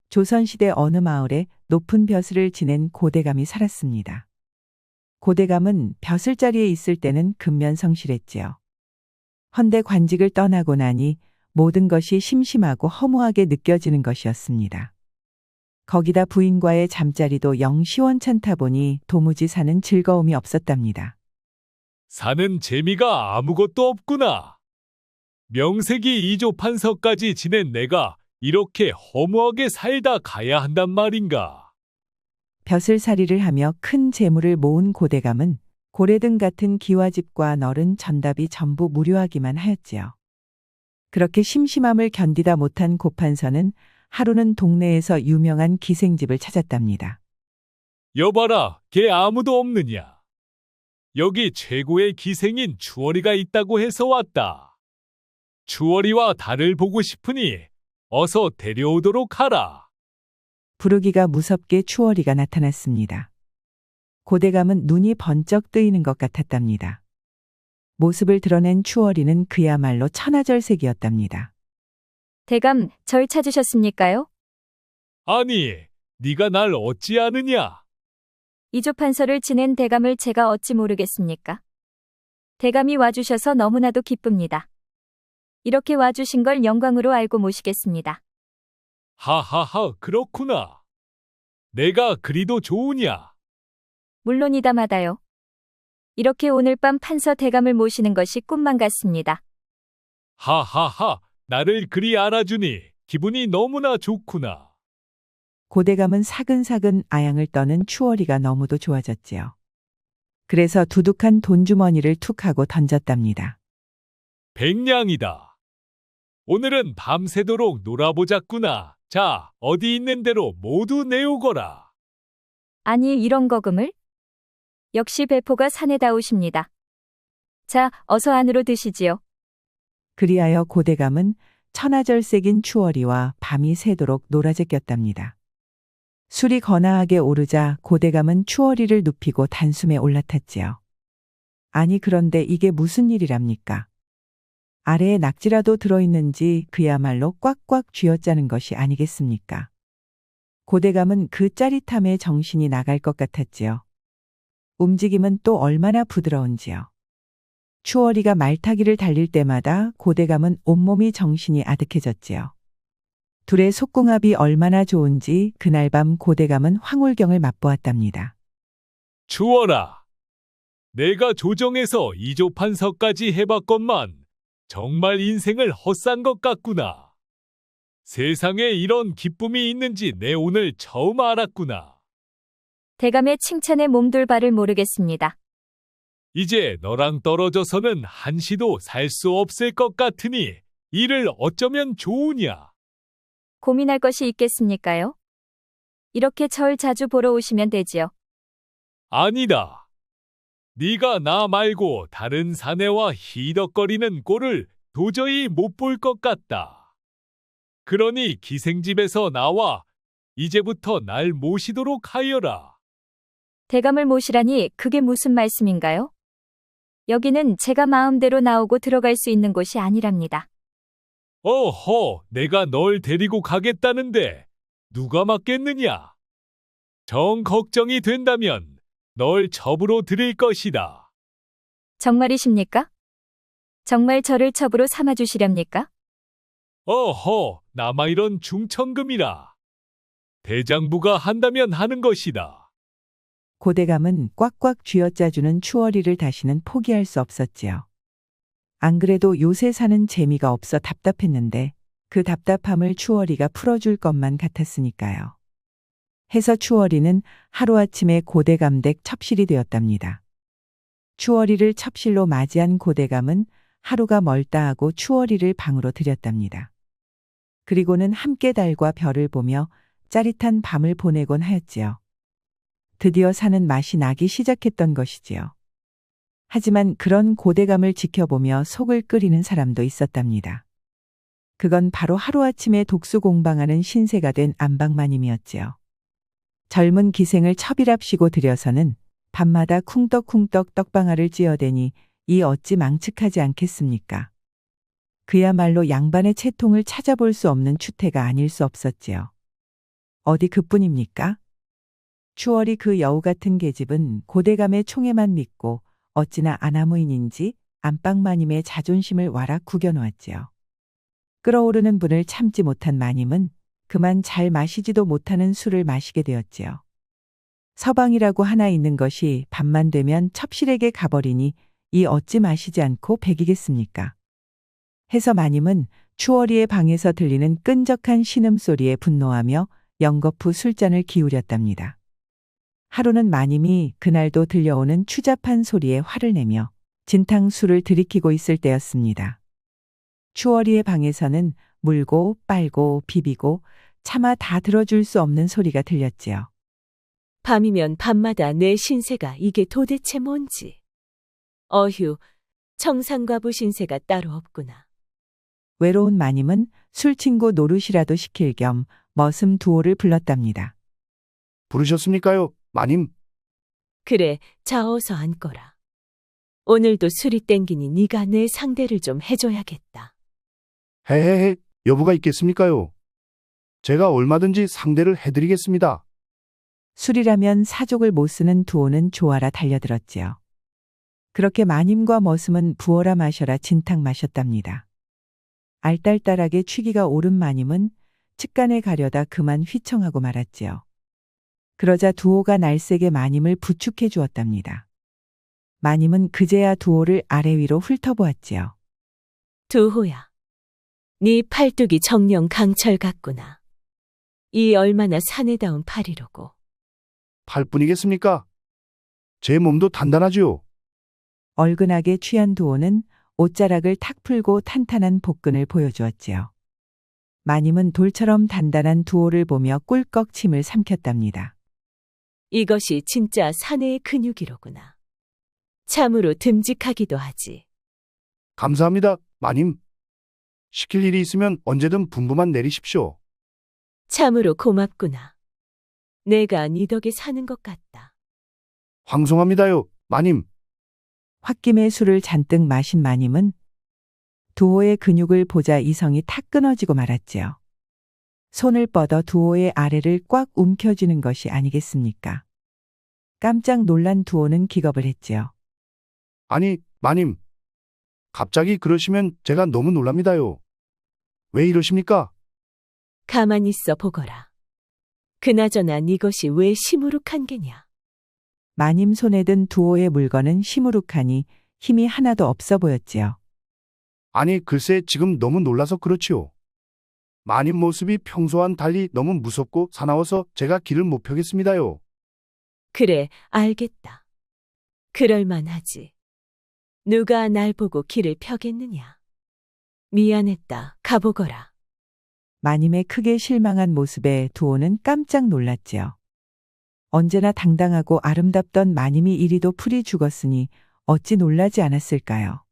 조선시대 어느 마을에 높은 벼슬을 지낸 고대감이 살았습니다. 고대감은 벼슬 자리에 있을 때는 근면성실했지요. 헌데 관직을 떠나고 나니 모든 것이 심심하고 허무하게 느껴지는 것이었습니다. 거기다 부인과의 잠자리도 영 시원찮다 보니 도무지 사는 즐거움이 없었답니다. 사는 재미가 아무것도 없구나. 명색이 이조판서까지 지낸 내가 이렇게 허무하게 살다 가야 한단 말인가. 벼슬살이를 하며 큰 재물을 모은 고대감은 고래등 같은 기와집과 너른 전답이 전부 무료하기만 하였지요. 그렇게 심심함을 견디다 못한 고판서는 하루는 동네에서 유명한 기생집을 찾았답니다. 여봐라, 걔 아무도 없느냐. 여기 최고의 기생인 추월이가 있다고 해서 왔다. 추월이와 달을 보고 싶으니 어서 데려오도록 하라. 부르기가 무섭게 추월이가 나타났습니다. 고대감은 눈이 번쩍 뜨이는 것 같았답니다. 모습을 드러낸 추월이는 그야말로 천하절색이었답니다. 대감, 절 찾으셨습니까요? 아니, 네가 날 어찌 아느냐? 이조판서를 지낸 대감을 제가 어찌 모르겠습니까? 대감이 와주셔서 너무나도 기쁩니다. 이렇게 와주신 걸 영광으로 알고 모시겠습니다. 하하하, 그렇구나. 내가 그리도 좋으냐? 물론이다마다요. 이렇게 오늘 밤 판서 대감을 모시는 것이 꿈만 같습니다. 하하하, 나를 그리 알아주니 기분이 너무나 좋구나. 고대감은 사근사근 아양을 떠는 추월이가 너무도 좋아졌지요. 그래서 두둑한 돈주머니를 툭 하고 던졌답니다. 100냥이다. 오늘은 밤새도록 놀아보자꾸나. 자, 어디 있는 대로 모두 내오거라. 아니, 이런 거금을? 역시 배포가 사내다우십니다. 자, 어서 안으로 드시지요. 그리하여 고대감은 천하절색인 추월이와 밤이 새도록 놀아제꼈답니다. 술이 거나하게 오르자 고대감은 추월이를 눕히고 단숨에 올라탔지요. 아니 그런데 이게 무슨 일이랍니까? 아래에 낙지라도 들어있는지 그야말로 꽉꽉 쥐어짜는 것이 아니겠습니까? 고대감은 그 짜릿함에 정신이 나갈 것 같았지요. 움직임은 또 얼마나 부드러운지요. 추월이가 말타기를 달릴 때마다 고대감은 온몸이 정신이 아득해졌지요. 둘의 속궁합이 얼마나 좋은지 그날 밤 고대감은 황홀경을 맛보았답니다. 추워라. 내가 조정해서 이조판서까지 해봤건만 정말 인생을 헛산 것 같구나. 세상에 이런 기쁨이 있는지 내 오늘 처음 알았구나. 대감의 칭찬에 몸둘 바를 모르겠습니다. 이제 너랑 떨어져서는 한시도 살 수 없을 것 같으니 이를 어쩌면 좋으냐. 고민할 것이 있겠습니까요? 이렇게 절 자주 보러 오시면 되지요. 아니다. 네가 나 말고 다른 사내와 희덕거리는 꼴을 도저히 못 볼 것 같다. 그러니 기생집에서 나와 이제부터 날 모시도록 하여라. 대감을 모시라니 그게 무슨 말씀인가요? 여기는 제가 마음대로 나오고 들어갈 수 있는 곳이 아니랍니다. 어허, 내가 널 데리고 가겠다는데 누가 맞겠느냐? 정 걱정이 된다면 널 첩으로 드릴 것이다. 정말이십니까? 정말 저를 첩으로 삼아주시렵니까? 어허, 나마 이런 중천금이라. 대장부가 한다면 하는 것이다. 고대감은 꽉꽉 쥐어짜주는 추월이를 다시는 포기할 수 없었지요. 안 그래도 요새 사는 재미가 없어 답답했는데 그 답답함을 추월이가 풀어줄 것만 같았으니까요. 해서 추월이는 하루아침에 고대감댁 첩실이 되었답니다. 추월이를 첩실로 맞이한 고대감은 하루가 멀다 하고 추월이를 방으로 들였답니다. 그리고는 함께 달과 별을 보며 짜릿한 밤을 보내곤 하였지요. 드디어 사는 맛이 나기 시작했던 것이지요. 하지만 그런 고대감을 지켜보며 속을 끓이는 사람도 있었답니다. 그건 바로 하루아침에 독수공방하는 신세가 된 안방마님이었지요. 젊은 기생을 첩이랍시고 들여서는 밤마다 쿵떡쿵떡 떡방아를 찧어대니 이 어찌 망측하지 않겠습니까? 그야말로 양반의 채통을 찾아볼 수 없는 추태가 아닐 수 없었지요. 어디 그뿐입니까? 추월이 그 여우 같은 계집은 고대감의 총애만 믿고 어찌나 아나무인인지 안방마님의 자존심을 와락 구겨놓았지요. 끓어오르는 분을 참지 못한 마님은 그만 잘 마시지도 못하는 술을 마시게 되었지요. 서방이라고 하나 있는 것이 밤만 되면 첩실에게 가버리니 이 어찌 마시지 않고 배기겠습니까? 해서 마님은 추월이의 방에서 들리는 끈적한 신음소리에 분노하며 영거푸 술잔을 기울였답니다. 하루는 마님이 그날도 들려오는 추잡한 소리에 화를 내며 진탕술을 들이키고 있을 때였습니다. 추월이의 방에서는 물고 빨고 비비고 차마 다 들어줄 수 없는 소리가 들렸지요. 밤이면 밤마다 내 신세가 이게 도대체 뭔지. 어휴, 청상과부 신세가 따로 없구나. 외로운 마님은 술친구 노릇이라도 시킬 겸 머슴 두호를 불렀답니다. 부르셨습니까요, 마님? 그래, 자 어서 앉거라. 오늘도 술이 땡기니 네가 내 상대를 좀 해줘야겠다. 헤헤헤, 여부가 있겠습니까요? 제가 얼마든지 상대를 해드리겠습니다. 술이라면 사족을 못 쓰는 두호는 좋아라 달려들었지요. 그렇게 마님과 머슴은 부어라 마셔라 진탕 마셨답니다. 알딸딸하게 취기가 오른 마님은 측간에 가려다 그만 휘청하고 말았지요. 그러자 두호가 날쌔게 마님을 부축해 주었답니다. 마님은 그제야 두호를 아래 위로 훑어보았지요. 두호야, 네 팔뚝이 정령 강철 같구나. 이 얼마나 사내다운 팔이로고. 팔뿐이겠습니까? 제 몸도 단단하지요. 얼근하게 취한 두호는 옷자락을 탁 풀고 탄탄한 복근을 보여주었지요. 마님은 돌처럼 단단한 두호를 보며 꿀꺽 침을 삼켰답니다. 이것이 진짜 사내의 근육이로구나. 참으로 듬직하기도 하지. 감사합니다, 마님. 시킬 일이 있으면 언제든 분부만 내리십시오. 참으로 고맙구나. 내가 네 덕에 사는 것 같다. 황송합니다요, 마님. 홧김에 술을 잔뜩 마신 마님은 두호의 근육을 보자 이성이 탁 끊어지고 말았지요. 손을 뻗어 두호의 아래를 꽉 움켜쥐는 것이 아니겠습니까? 깜짝 놀란 두호는 기겁을 했지요. 아니, 마님. 갑자기 그러시면 제가 너무 놀랍니다요. 왜 이러십니까? 가만히 있어 보거라. 그나저나 네 것이 왜 시무룩한 게냐? 마님 손에 든 두호의 물건은 시무룩하니 힘이 하나도 없어 보였지요. 아니, 글쎄 지금 너무 놀라서 그렇지요. 마님 모습이 평소와는 달리 너무 무섭고 사나워서 제가 길을 못 펴겠습니다요. 그래, 알겠다. 그럴만하지. 누가 날 보고 길을 펴겠느냐? 미안했다. 가보거라. 마님의 크게 실망한 모습에 두호는 깜짝 놀랐지요. 언제나 당당하고 아름답던 마님이 이리도 풀이 죽었으니 어찌 놀라지 않았을까요?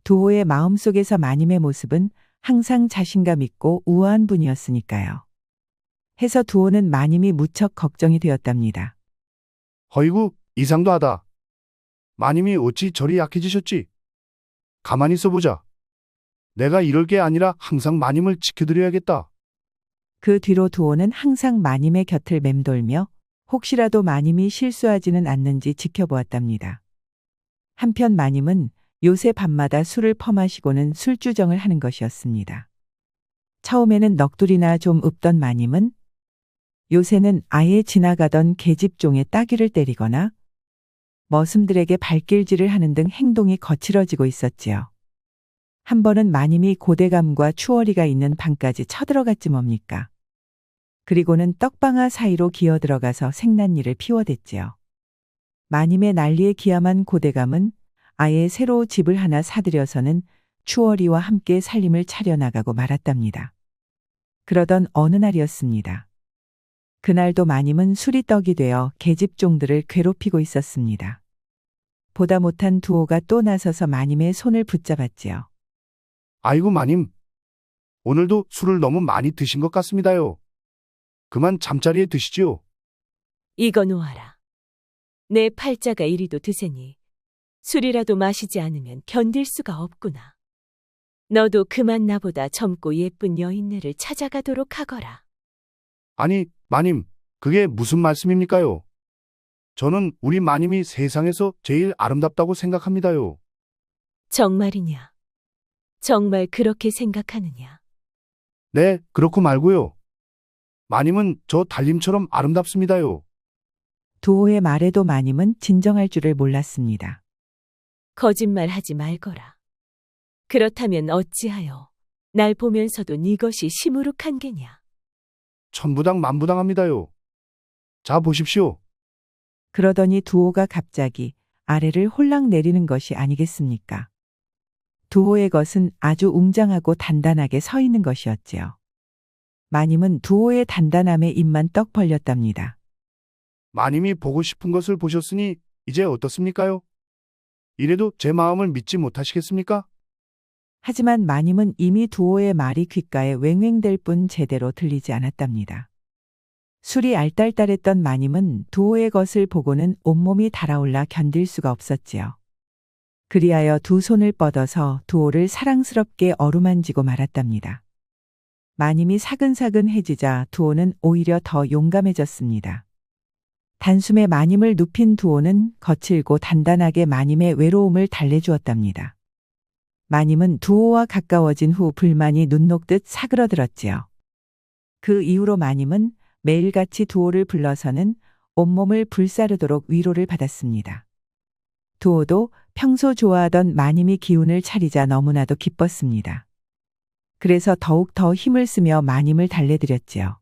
두호의 마음속에서 마님의 모습은 항상 자신감 있고 우아한 분이었으니까요. 해서 두호는 마님이 무척 걱정이 되었답니다. 허이구, 이상도 하다. 마님이 어찌 저리 약해지셨지? 가만히 있어보자. 내가 이럴 게 아니라 항상 마님을 지켜드려야겠다. 그 뒤로 두호는 항상 마님의 곁을 맴돌며 혹시라도 마님이 실수하지는 않는지 지켜보았답니다. 한편 마님은 요새 밤마다 술을 퍼마시고는 술주정을 하는 것이었습니다. 처음에는 넋두리나 좀 읊던 마님은 요새는 아예 지나가던 계집종의 따귀를 때리거나 머슴들에게 발길질을 하는 등 행동이 거칠어지고 있었지요. 한 번은 마님이 고대감과 추월이가 있는 방까지 쳐들어갔지 뭡니까. 그리고는 떡방아 사이로 기어들어가서 생난일을 피워댔지요. 마님의 난리에 기함한 고대감은 아예 새로 집을 하나 사들여서는 추월이와 함께 살림을 차려나가고 말았답니다. 그러던 어느 날이었습니다. 그날도 마님은 술이 떡이 되어 계집종들을 괴롭히고 있었습니다. 보다 못한 두호가 또 나서서 마님의 손을 붙잡았지요. 아이고, 마님. 오늘도 술을 너무 많이 드신 것 같습니다요. 그만 잠자리에 드시지요. 이거 놓아라. 내 팔자가 이리도 드세니 술이라도 마시지 않으면 견딜 수가 없구나. 너도 그만 나보다 젊고 예쁜 여인네를 찾아가도록 하거라. 아니, 마님, 그게 무슨 말씀입니까요? 저는 우리 마님이 세상에서 제일 아름답다고 생각합니다요. 정말이냐? 정말 그렇게 생각하느냐? 네, 그렇고 말고요. 마님은 저 달님처럼 아름답습니다요. 두호의 말에도 마님은 진정할 줄을 몰랐습니다. 거짓말하지 말거라. 그렇다면 어찌하여 날 보면서도 네 것이 시무룩한 게냐? 천부당 만부당합니다요. 자 보십시오. 그러더니 두호가 갑자기 아래를 홀랑 내리는 것이 아니겠습니까? 두호의 것은 아주 웅장하고 단단하게 서 있는 것이었지요. 마님은 두호의 단단함에 입만 떡 벌렸답니다. 마님이 보고 싶은 것을 보셨으니 이제 어떻습니까요? 이래도 제 마음을 믿지 못하시겠습니까? 하지만 마님은 이미 두호의 말이 귓가에 왱왱댈 뿐 제대로 들리지 않았답니다. 술이 알딸딸했던 마님은 두호의 것을 보고는 온몸이 달아올라 견딜 수가 없었지요. 그리하여 두 손을 뻗어서 두호를 사랑스럽게 어루만지고 말았답니다. 마님이 사근사근해지자 두호는 오히려 더 용감해졌습니다. 단숨에 마님을 눕힌 두호는 거칠고 단단하게 마님의 외로움을 달래주었답니다. 마님은 두호와 가까워진 후 불만이 눈 녹듯 사그러들었지요. 그 이후로 마님은 매일같이 두호를 불러서는 온몸을 불사르도록 위로를 받았습니다. 두호도 평소 좋아하던 마님이 기운을 차리자 너무나도 기뻤습니다. 그래서 더욱 더 힘을 쓰며 마님을 달래드렸지요.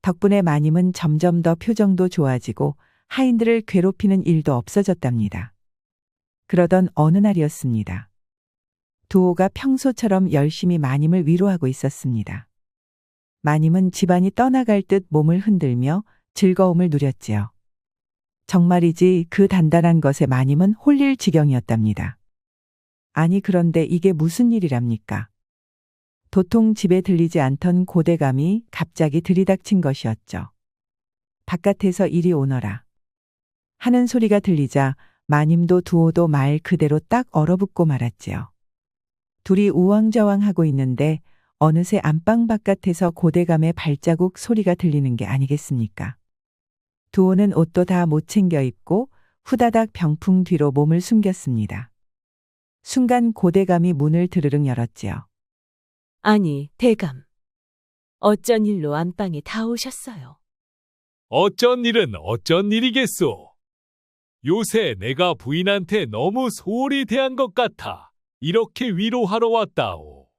덕분에 마님은 점점 더 표정도 좋아지고 하인들을 괴롭히는 일도 없어졌답니다. 그러던 어느 날이었습니다. 두호가 평소처럼 열심히 마님을 위로하고 있었습니다. 마님은 집안이 떠나갈 듯 몸을 흔들며 즐거움을 누렸지요. 정말이지 그 단단한 것에 마님은 홀릴 지경이었답니다. 아니 그런데 이게 무슨 일이랍니까? 도통 집에 들리지 않던 고대감이 갑자기 들이닥친 것이었죠. 바깥에서 이리 오너라 하는 소리가 들리자 마님도 두호도 말 그대로 딱 얼어붙고 말았지요. 둘이 우왕좌왕하고 있는데 어느새 안방 바깥에서 고대감의 발자국 소리가 들리는 게 아니겠습니까? 두호는 옷도 다 못 챙겨 입고 후다닥 병풍 뒤로 몸을 숨겼습니다. 순간 고대감이 문을 드르륵 열었지요. 아니, 대감. 어쩐 일로 안방에 다 오셨어요? 어쩐 일은 어쩐 일이겠소. 요새 내가 부인한테 너무 소홀히 대한 것 같아 이렇게 위로하러 왔다오.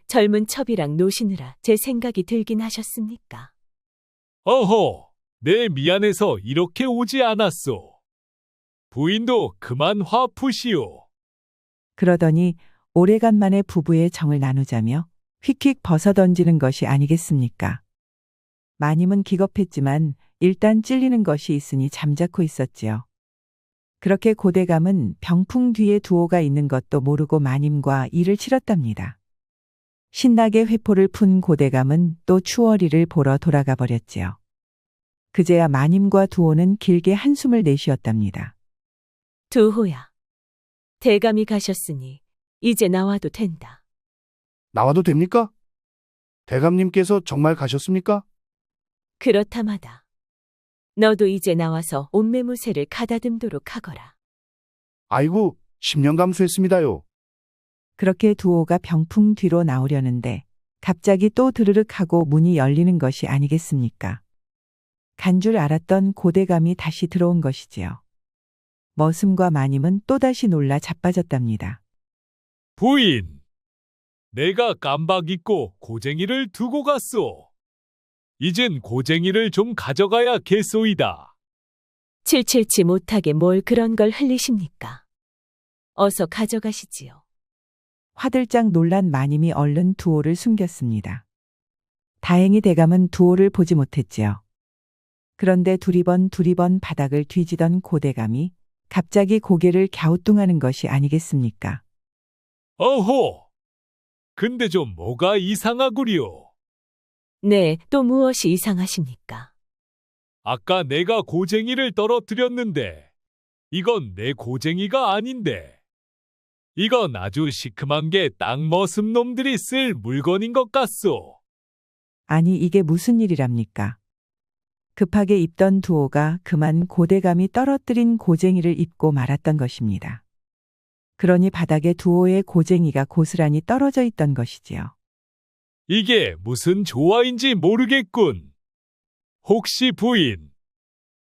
젊은 첩이랑 노시느라 제 생각이 들긴 하셨습니까? 어허, 내 미안해서 이렇게 오지 않았소. 부인도 그만 화 푸시오. 그러더니 오래간만에 부부의 정을 나누자며 휙휙 벗어던지는 것이 아니겠습니까? 마님은 기겁했지만 일단 찔리는 것이 있으니 잠자코 있었지요. 그렇게 고대감은 병풍 뒤에 두호가 있는 것도 모르고 마님과 일을 치렀답니다. 신나게 회포를 푼 고대감은 또 추월이를 보러 돌아가 버렸지요. 그제야 마님과 두호는 길게 한숨을 내쉬었답니다. 두호야. 대감이 가셨으니 이제 나와도 된다. 나와도 됩니까? 대감님께서 정말 가셨습니까? 그렇다마다. 너도 이제 나와서 옷매무새를 가다듬도록 하거라. 아이고, 10년 감수했습니다요. 그렇게 두호가 병풍 뒤로 나오려는데 갑자기 또 드르륵 하고 문이 열리는 것이 아니겠습니까? 간 줄 알았던 고대감이 다시 들어온 것이지요. 머슴과 마님은 또다시 놀라 자빠졌답니다. 부인, 내가 깜박 잊고 고쟁이를 두고 갔소. 이젠 고쟁이를 좀 가져가야겠소이다. 칠칠치 못하게 뭘 그런 걸 흘리십니까? 어서 가져가시지요. 화들짝 놀란 마님이 얼른 두호를 숨겼습니다. 다행히 대감은 두호를 보지 못했지요. 그런데 두리번 바닥을 뒤지던 고대감이 갑자기 고개를 갸우뚱하는 것이 아니겠습니까? 어호, 근데 좀 뭐가 이상하구려. 네, 또 무엇이 이상하십니까? 아까 내가 고쟁이를 떨어뜨렸는데 이건 내 고쟁이가 아닌데. 이건 아주 시큼한 게 땅 머슴 놈들이 쓸 물건인 것 같소. 아니 이게 무슨 일이랍니까? 급하게 입던 두호가 그만 고대감이 떨어뜨린 고쟁이를 입고 말았던 것입니다. 그러니 바닥에 두호의 고쟁이가 고스란히 떨어져 있던 것이지요. 이게 무슨 조화인지 모르겠군. 혹시 부인,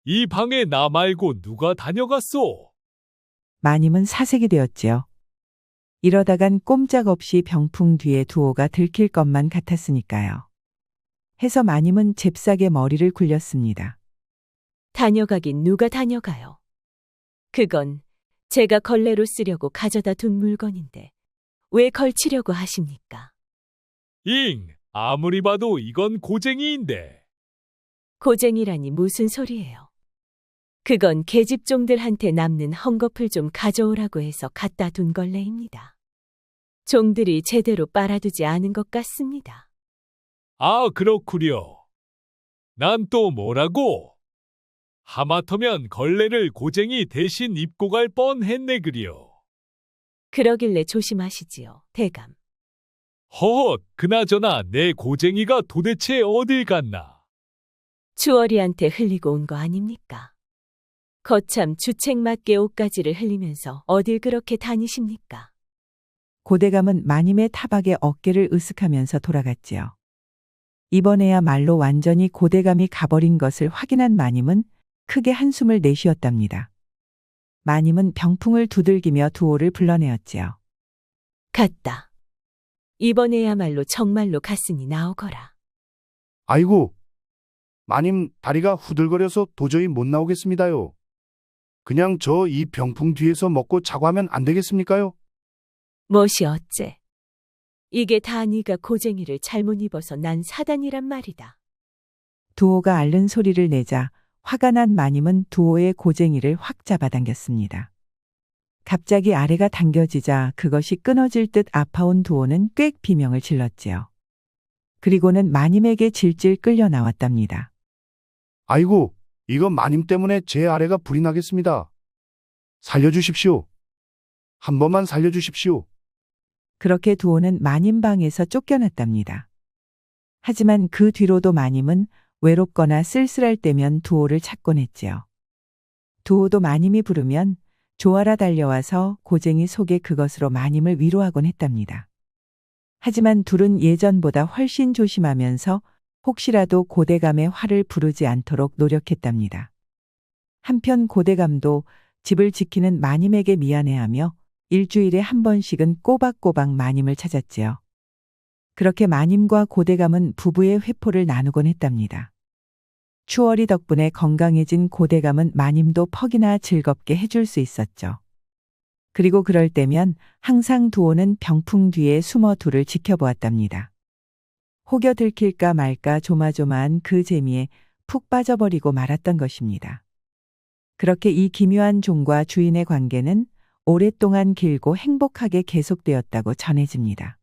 이 방에 나 말고 누가 다녀갔소? 마님은 사색이 되었지요. 이러다간 꼼짝없이 병풍 뒤에 두호가 들킬 것만 같았으니까요. 해서 마님은 잽싸게 머리를 굴렸습니다. 다녀가긴 누가 다녀가요. 그건 제가 걸레로 쓰려고 가져다 둔 물건인데 왜 걸치려고 하십니까? 아무리 봐도 이건 고쟁이인데. 고쟁이라니 무슨 소리예요. 그건 계집종들한테 남는 헝겊을 좀 가져오라고 해서 갖다 둔 걸레입니다. 종들이 제대로 빨아두지 않은 것 같습니다. 아, 그렇구려. 난 또 뭐라고? 하마터면 걸레를 고쟁이 대신 입고 갈 뻔했네 그려. 그러길래 조심하시지요, 대감. 허헛, 그나저나 내 고쟁이가 도대체 어딜 갔나? 추월이한테 흘리고 온 거 아닙니까? 거참 주책맞게 옷가지를 흘리면서 어딜 그렇게 다니십니까? 고대감은 마님의 타박에 어깨를 으쓱하면서 돌아갔지요. 이번에야말로 완전히 고대감이 가버린 것을 확인한 마님은 크게 한숨을 내쉬었답니다. 마님은 병풍을 두들기며 두호를 불러내었지요. 갔다. 이번에야말로 정말로 갔으니 나오거라. 아이고, 마님 다리가 후들거려서 도저히 못 나오겠습니다요. 그냥 저 이 병풍 뒤에서 먹고 자고 하면 안 되겠습니까요? 멋이 어째? 이게 다 네가 고쟁이를 잘못 입어서 난 사단이란 말이다. 두호가 앓는 소리를 내자 화가 난 마님은 두호의 고쟁이를 확 잡아당겼습니다. 갑자기 아래가 당겨지자 그것이 끊어질 듯 아파온 두호는 꽥 비명을 질렀지요. 그리고는 마님에게 질질 끌려 나왔답니다. 아이고, 이거 마님 때문에 제 아래가 불이 나겠습니다. 살려주십시오. 한 번만 살려주십시오. 그렇게 두호는 마님 방에서 쫓겨났답니다. 하지만 그 뒤로도 마님은 외롭거나 쓸쓸할 때면 두호를 찾곤 했지요. 두호도 마님이 부르면 조아라 달려와서 고쟁이 속에 그것으로 마님을 위로하곤 했답니다. 하지만 둘은 예전보다 훨씬 조심하면서 혹시라도 고대감의 화를 부르지 않도록 노력했답니다. 한편 고대감도 집을 지키는 마님에게 미안해하며 일주일에 한 번씩은 꼬박꼬박 마님을 찾았지요. 그렇게 마님과 고대감은 부부의 회포를 나누곤 했답니다. 추월이 덕분에 건강해진 고대감은 마님도 퍽이나 즐겁게 해줄 수 있었죠. 그리고 그럴 때면 항상 두호는 병풍 뒤에 숨어 둘을 지켜보았답니다. 혹여 들킬까 말까 조마조마한 그 재미에 푹 빠져버리고 말았던 것입니다. 그렇게 이 기묘한 종과 주인의 관계는 오랫동안 길고 행복하게 계속되었다고 전해집니다.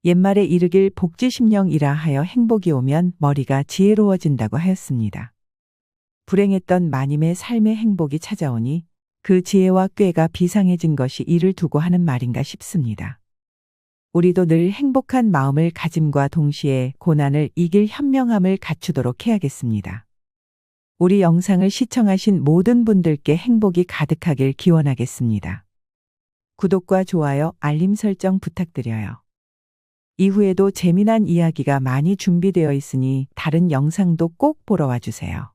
옛말에 이르길 복지심령이라 하여 행복이 오면 머리가 지혜로워진다고 하였습니다. 불행했던 마님의 삶의 행복이 찾아오니 그 지혜와 꾀가 비상해진 것이 이를 두고 하는 말인가 싶습니다. 우리도 늘 행복한 마음을 가짐과 동시에 고난을 이길 현명함을 갖추도록 해야겠습니다. 우리 영상을 시청하신 모든 분들께 행복이 가득하길 기원하겠습니다. 구독과 좋아요, 알림 설정 부탁드려요. 이후에도 재미난 이야기가 많이 준비되어 있으니 다른 영상도 꼭 보러 와주세요.